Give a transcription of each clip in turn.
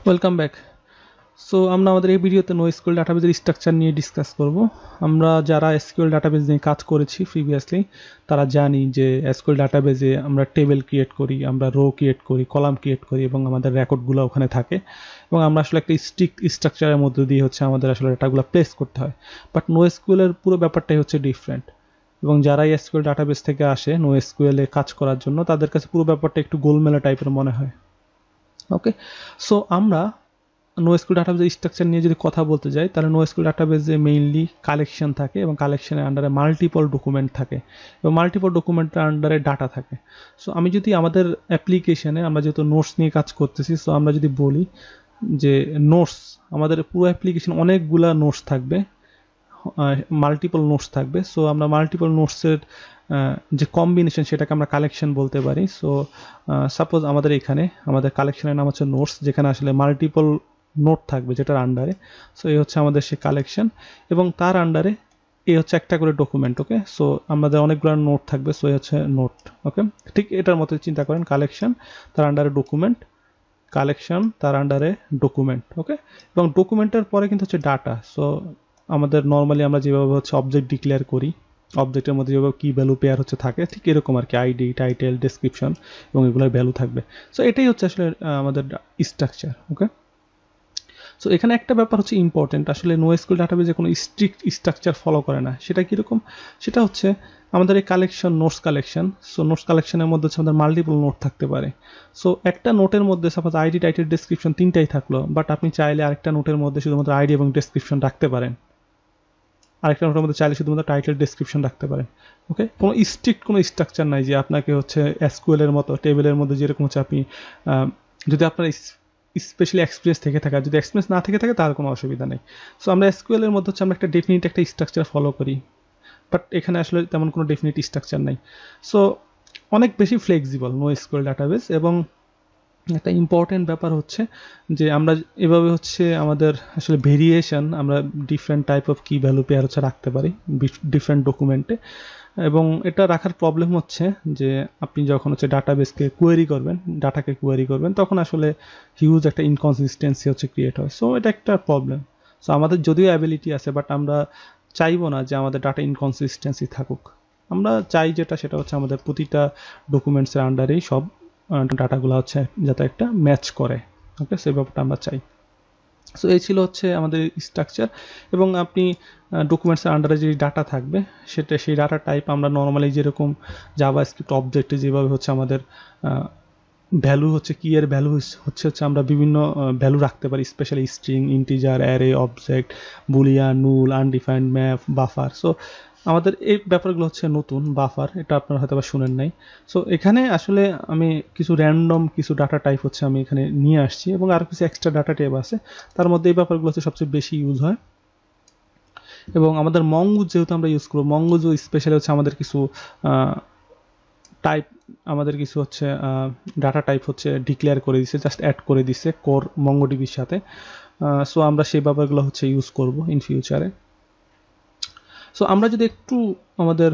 Welcome back. So আমরা আমাদের এই ভিডিওতে NoSQL ডাটাবেজের স্ট্রাকচার নিয়ে ডিসকাস করব। আমরা যারা SQL ডাটাবেজ নিয়ে কাজ করেছি প্রিভিয়াসলি তারা জানি যে SQL ডাটাবেজে আমরা টেবিল ক্রিয়েট করি, আমরা রো ক্রিয়েট করি, কলাম ক্রিয়েট করি এবং আমাদের রেকর্ডগুলো ওখানে থাকে এবং আমরা আসলে একটা স্ট্রিক্ট স্ট্রাকচারের মধ্যে দিয়ে হচ্ছে আমাদের আসলে ডাটাগুলো প্লেস করতে হয়। বাট NoSQL এর পুরো ব্যাপারটাই হচ্ছে ডিফারেন্ট এবং যারা SQL ডাটাবেজ থেকে আসে NoSQL এ কাজ করার জন্য তাদের কাছে পুরো ব্যাপারটা একটু গোলমেলা টাইপের মনে হয়। ওকে, সো আমরা NoSQL ডাটাবেজের স্ট্রাকচার নিয়ে যদি কথা বলতে যাই তাহলে NoSQL ডাটাবেজে মেইনলি কালেকশন থাকে এবং কালেকশনের আন্ডারে মাল্টিপল ডকুমেন্ট থাকে এবং মাল্টিপল ডকুমেন্টের আন্ডারে ডাটা থাকে। সো আমি যদি আমাদের অ্যাপ্লিকেশনে আমরা যেহেতু নোটস নিয়ে কাজ করতেছি, সো আমরা যদি বলি যে নোটস, আমাদের পুরো অ্যাপ্লিকেশন অনেকগুলা নোটস থাকবে, মাল্টিপল নোটস থাকবে। সো আমরা মাল্টিপল নোটসের যে কম্বিনেশন সেটাকে আমরা কালেকশন বলতে পারি। সো সাপোজ আমাদের এখানে আমাদের কালেকশনের নাম হচ্ছে নোটস, যেখানে আসলে মাল্টিপল নোট থাকবে যেটার আন্ডারে। সো এই হচ্ছে আমাদের সেই কালেকশন এবং তার আন্ডারে এই হচ্ছে একটা করে ডকুমেন্ট। ওকে, সো আমাদের অনেকগুলো নোট থাকবে, সো এই হচ্ছে নোট। ওকে, ঠিক এটার মতো চিন্তা করেন, কালেকশন তার আন্ডারে ডকুমেন্ট, কালেকশন তার আন্ডারে ডকুমেন্ট। ওকে, এবং ডকুমেন্টের পরে কিন্তু হচ্ছে ডাটা। সো আমাদের নর্মালি আমরা যেভাবে হচ্ছে অবজেক্ট ডিক্লেয়ার করি, অবজেক্টের মধ্যে যেভাবে কি ভ্যালু পেয়ার হচ্ছে থাকে, ঠিক এরকম আর কি, আইডি, টাইটেল, ডেসক্রিপশন এবং এগুলোর ভ্যালু থাকবে। সো এটাই হচ্ছে আসলে আমাদের স্ট্রাকচার। ওকে, সো এখানে একটা ব্যাপার হচ্ছে ইম্পর্টেন্ট, আসলে NoSQL ডাটাবেজে কোনো স্ট্রিক্ট স্ট্রাকচার ফলো করে না। সেটা কীরকম? সেটা হচ্ছে আমাদের এই collection, notes collection. So notes কালেকশনের মধ্যে হচ্ছে আমাদের মাল্টিপল নোট থাকতে পারে। সো একটা নোটের মধ্যে সাপোজ আইডি, টাইটেল, ডেসক্রিপশন তিনটাই থাকলো, বাট আপনি চাইলে আরেকটা নোটের মধ্যে শুধুমাত্র আইডি এবং ডেসক্রিপশন রাখতে পারেন, আরেকটা নোটের মধ্যে চাইলে শুধুমাত্র টাইটেল, ডেসক্রিপশন রাখতে পারেন। ওকে, কোনো স্ট্রিক্ট কোনো স্ট্রাকচার নাই যে আপনাকে হচ্ছে SQL এর মতো টেবিলের মধ্যে যেরকম হচ্ছে আপনি যদি আপনার স্পেশালি এক্সপিরিয়েন্স থেকে থাকে, যদি এক্সপিরিয়েন্স না থেকে থাকে তার কোনো অসুবিধা নেই। সো আমরা SQL এর মধ্যে হচ্ছে আমরা একটা ডেফিনিট একটা স্ট্রাকচার ফলো করি, বাট এখানে আসলে তেমন কোনো ডেফিনিট স্ট্রাকচার নাই। সো অনেক বেশি ফ্লেক্সিবল NoSQL ডাটাবেস। এবং একটা ইম্পর্টেন্ট ব্যাপার হচ্ছে যে আমরা এভাবে হচ্ছে আমাদের আসলে ভেরিয়েশন, আমরা ডিফারেন্ট টাইপ অফ কি ভ্যালু পেয়ার হচ্ছে রাখতে পারি ডিফারেন্ট ডকুমেন্টে। এবং এটা রাখার প্রবলেম হচ্ছে যে আপনি যখন হচ্ছে ডাটাবেসকে কোয়েরি করবেন, ডাটাকে কোয়েরি করবেন, তখন আসলে হিউজ একটা ইনকনসিস্টেন্সি হচ্ছে ক্রিয়েট হয়। সো এটা একটা প্রবলেম। সো আমাদের যদিও অ্যাবিলিটি আছে, বাট আমরা চাইবো না যে আমাদের ডাটা ইনকনসিস্টেন্সি থাকুক। আমরা চাই যেটা, সেটা হচ্ছে আমাদের প্রতিটা ডকুমেন্টসের আন্ডারেই সব ডাটাগুলো হচ্ছে যাতে একটা ম্যাচ করে। ওকে, সেই ব্যাপারটা আমরা চাই। সো এই ছিল হচ্ছে আমাদের স্ট্রাকচার। এবং আপনি ডকুমেন্টসের আন্ডারে যে ডাটা থাকবে সেটা, সেই ডাটা টাইপ আমরা নর্মালি যেরকম জাভাস্ক্রিপ্ট অবজেক্টে যেভাবে হচ্ছে আমাদের ভ্যালু হচ্ছে কি এর ভ্যালু হচ্ছে আমরা বিভিন্ন ভ্যালু রাখতে পারি, specially string, integer, array, object, boolean, null, undefined, map, buffer. So আমাদের এই ব্যাপারগুলো হচ্ছে নতুন, বাফার, এটা আপনারা হয়তো বা শুনেন নাই। সো এখানে আসলে আমি কিছু র্যান্ডম কিছু ডাটা টাইপ হচ্ছে আমি এখানে নিয়ে আসছি এবং আরও কিছু এক্সট্রা ডাটা টাইপ আছে, তার মধ্যে এই ব্যাপারগুলো হচ্ছে সবচেয়ে বেশি ইউজ হয়। এবং আমাদের মঙ্গুজ যেহেতু আমরা ইউজ করবো, মঙ্গুজ স্পেশালি হচ্ছে আমাদের কিছু টাইপ, আমাদের কিছু হচ্ছে ডাটা টাইপ হচ্ছে ডিক্লেয়ার করে দিছে, জাস্ট অ্যাড করে দিছে কোর মঙ্গোডিবির সাথে। সো আমরা সেই ব্যাপারগুলো হচ্ছে ইউজ করব ইন ফিউচারে। সো আমরা যদি একটু আমাদের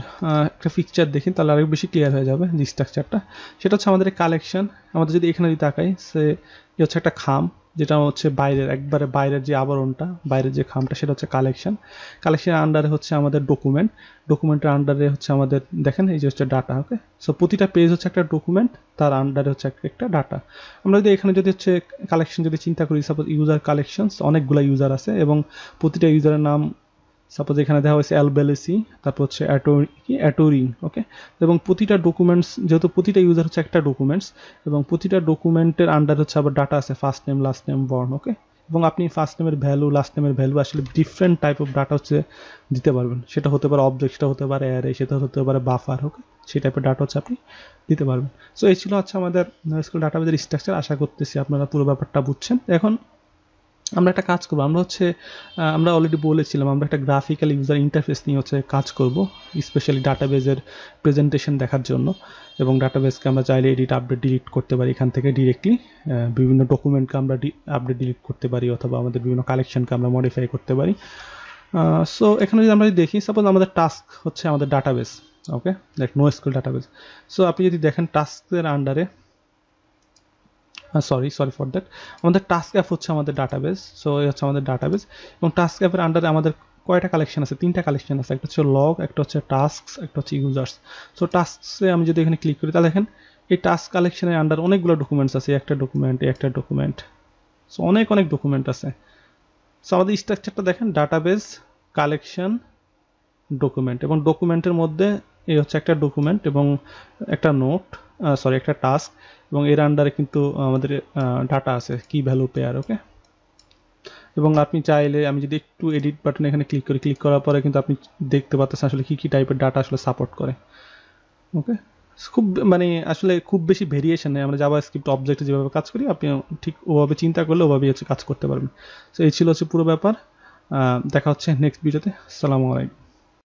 একটা পিকচার দেখি তাহলে আরেক বেশি ক্লিয়ার হয়ে যাবে যে স্ট্রাকচারটা। সেটা হচ্ছে আমাদের কালেকশন। আমাদের যদি এখানে যদি তাকাই, সে হচ্ছে একটা খাম, যেটা হচ্ছে বাইরের, একবারে বাইরের যে আবরণটা, বাইরের যে খামটা, সেটা হচ্ছে কালেকশন। কালেকশনের আন্ডারে হচ্ছে আমাদের ডকুমেন্ট, ডকুমেন্টের আন্ডারে হচ্ছে আমাদের দেখেন এই যে হচ্ছে ডাটা। ওকে, সো প্রতিটা পেজ হচ্ছে একটা ডকুমেন্ট, তার আন্ডারে হচ্ছে একটা ডাটা। আমরা যদি এখানে যদি হচ্ছে কালেকশন যদি চিন্তা করি, সাপোজ ইউজার কালেকশনস, অনেকগুলো ইউজার আছে এবং প্রতিটা ইউজারের নাম, সাপোজ এখানে দেখা হয়েছে অ্যালবেলেসি, তারপর হচ্ছে অ্যাটোরিং। ওকে, এবং প্রতিটা ডকুমেন্টস, যেহেতু প্রতিটা ইউজার হচ্ছে একটা ডকুমেন্টস এবং প্রতিটা ডকুমেন্টের আন্ডার হচ্ছে আবার ডাটা আছে, first name, last name, born. Okay, এবং আপনি ফার্স্ট নেমের ভ্যালু, লাস্ট নেমের ভ্যালু আসলে ডিফারেন্ট টাইপ অফ ডাটা হচ্ছে দিতে পারবেন। সেটা হতে পারে অবজেক্ট, সেটা হতে পারে অ্যারে, সেটা হতে পারে বাফার। ওকে, সেই টাইপের ডাটা হচ্ছে আপনি দিতে পারবেন। সো এই ছিল হচ্ছে আমাদের NoSQL ডাটাবেজের স্ট্রাকচার। আশা করতেছি আপনারা পুরো ব্যাপারটা বুঝছেন। এখন আমরা একটা কাজ করবো, আমরা হচ্ছে আমরা অলরেডি বলেছিলাম আমরা একটা গ্রাফিক্যাল ইউজার ইন্টারফেস নিয়ে হচ্ছে কাজ করব, স্পেশালি ডাটাবেজের প্রেজেন্টেশন দেখার জন্য। এবং ডাটাবেসকে আমরা চাইলে এডিট, আপডেট, ডিলিট করতে পারি এখান থেকে ডিরেক্টলি। বিভিন্ন ডকুমেন্টকে আমরা আপডেট, ডিলিট করতে পারি, অথবা আমাদের বিভিন্ন কালেকশনকে আমরা মডিফাই করতে পারি। সো এখানে যদি আমরা দেখি, সাপোজ আমাদের টাস্ক হচ্ছে আমাদের ডাটাবেস। ওকে, লাইক NoSQL ডাটাবেস। সো আপনি যদি দেখেন টাস্কের আন্ডারে সরি ফর দ্যাট, আমাদের টাস্ক অ্যাপ হচ্ছে আমাদের ডাটাবেস। সো এই হচ্ছে আমাদের ডাটাবেস, এবং টাস্ক অ্যাপের আন্ডারে আমাদের কয়টা কালেকশন আছে, 3টা কালেকশন আছে, একটা হচ্ছে লগ, একটা হচ্ছে টাস্কস, একটা হচ্ছে ইউজার্স। সো টাস্কসে আমি যদি এখানে ক্লিক করি তাহলে দেখেন এই টাস্ক কালেকশনের আন্ডার অনেকগুলো ডকুমেন্টস আছে, একটা ডকুমেন্ট। সো অনেক ডকুমেন্ট আছে। সো আমাদের স্ট্রাকচারটা দেখেন, ডাটাবেস, কালেকশন, ডকুমেন্ট, এবং ডকুমেন্টের মধ্যে এই হচ্ছে একটা ডকুমেন্ট এবং একটা নোট, একটা টাস্ক, এবং এর আন্ডারে কিন্তু আমাদের ডাটা আছে, কি ভ্যালু পেয়ার। ওকে, এবং আপনি চাইলে, আমি যদি একটু এডিট বাটন এখানে ক্লিক করার পরে কিন্তু আপনি দেখতে পাচ্ছেন আসলে কি টাইপের ডাটা আসলে সাপোর্ট করে। ওকে, খুব মানে আসলে খুব বেশি ভেরিয়েশন নেই, আমরা জাভাস্ক্রিপ্ট অবজেক্টে যেভাবে কাজ করি আপনি ঠিক ওভাবে চিন্তা করলে ওভাবেই হচ্ছে কাজ করতে পারবেন। তো এই ছিল হচ্ছে পুরো ব্যাপার। দেখা হচ্ছে নেক্সট ভিডিওতে। আসসালামু আলাইকুম।